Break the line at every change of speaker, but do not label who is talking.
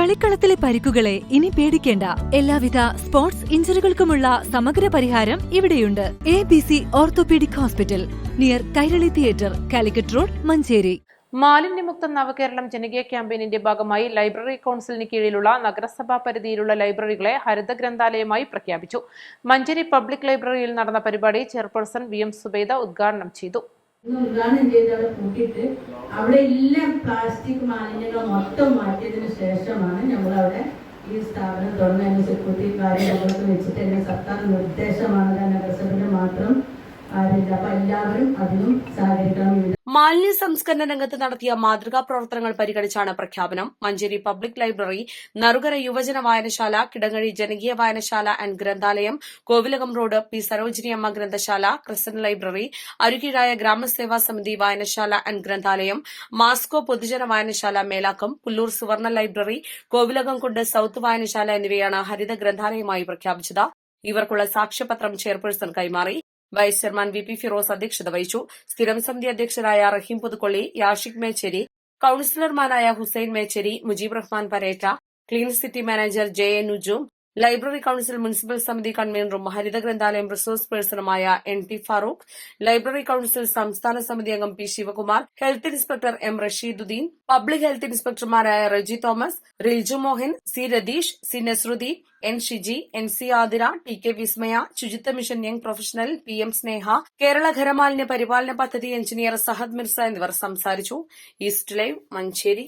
കളിക്കളത്തിലെ പരിക്കുകളെ ഇനി പേടിക്കേണ്ട. എല്ലാവിധ സ്പോർട്സ് ഇഞ്ചുറികൾക്കുമുള്ള സമഗ്ര പരിഹാരം ഇവിടെയുണ്ട്. ABC orthopaedic hospital, near Kairali theatre, Calicut road, Manjeri.
മാലിന്യമുക്ത നവകേരളം ജനകീയ ക്യാമ്പയിനിന്റെ ഭാഗമായി ലൈബ്രറി കൌൺസിലിന് കീഴിലുള്ള നഗരസഭാ പരിധിയിലുള്ള ലൈബ്രറികളെ ഹരിത ഗ്രന്ഥാലയമായി പ്രഖ്യാപിച്ചു. മഞ്ചേരി പബ്ലിക് ലൈബ്രറിയിൽ നടന്ന പരിപാടി ചെയർപേഴ്സൺ VM സുബൈദ ഉദ്ഘാടനം ചെയ്തു.
ഉദ്ഘാടനം ചെയ്തവിടെ കൂട്ടിയിട്ട് അവിടെ എല്ലാം പ്ലാസ്റ്റിക് മാലിന്യങ്ങൾ മൊത്തം മാറ്റിയതിനു ശേഷമാണ് നമ്മൾ അവിടെ ഈ സ്ഥാപനം തുറന്നതിന് സെക്യൂരിറ്റി കാര്യങ്ങളൊക്കെ വെച്ചിട്ട് തന്നെ സർക്കാർ നിർദ്ദേശമാണ് നഗരസഭയുടെ മാത്രം കാര്യമില്ല. അപ്പൊ എല്ലാവരും അതിനും സഹകരിക്കണം.
മാലിന്യ സംസ്കരണ രംഗത്ത് നടത്തിയ മാതൃകാ പ്രവർത്തനങ്ങൾ പരിഗണിച്ചാണ് പ്രഖ്യാപനം. മഞ്ചേരി പബ്ലിക് ലൈബ്രറി, നറുകര യുവജന വായനശാല, കിടങ്ങഴി ജനകീയ വായനശാല and ഗ്രന്ഥാലയം, Kovilakam road P Sarojiniamma ഗ്രന്ഥശാല, ക്രിസന്റ് ലൈബ്രറി, അരുകീഴായ ഗ്രാമസേവാ സമിതി വായനശാല ആൻഡ് ഗ്രന്ഥാലയം, മാസ്കോ പൊതുജന വായനശാല മേലാക്കം, പുല്ലൂർ സുവർണ ലൈബ്രറി, കോവിലകം കുണ്ട് സൌത്ത് വായനശാല എന്നിവയാണ് ഹരിത ഗ്രന്ഥാലയമായി പ്രഖ്യാപിച്ചത്. ഇവർക്കുള്ള സാക്ഷ്യപത്രം ചെയർപേഴ്സൺ കൈമാറി. വൈസ് ചെയർമാൻ VP ഫിറോസ് അധ്യക്ഷത വഹിച്ചു. സ്ഥിരം സമിതി അധ്യക്ഷരായ റഹീം പുതുക്കൊള്ളി, യാഷിഖ് മേച്ചേരി, കൌൺസിലർമാരായ Hussain Mecheri, Mujeeb Rahman Paretta, clean city manager JA Nujoom, library council municipal സമിതി കൺവീനറും ഹരിത ഗ്രന്ഥാലയം റിസോഴ്സ് പേഴ്സണുമായ NT ഫാറൂഖ്, ലൈബ്രറി കൌൺസിൽ സംസ്ഥാന സമിതി അംഗം P Sivakumar, health inspector M Rasheeduddin, public health ഇൻസ്പെക്ടർമാരായ Reji Thomas, Rilju Mohan, C Ratheesh, C Nasruddin, N Shiji, NC Athira, TK വിസ്മയ, ശുചിത്വ മിഷൻ യങ് പ്രൊഫഷണൽ PM സ്നേഹ, കേരള ഖരമാലിന്യ പരിപാലന പദ്ധതി എഞ്ചിനീയർ സഹദ് മിർസ എന്നിവർ സംസാരിച്ചു. East live, Manjeri.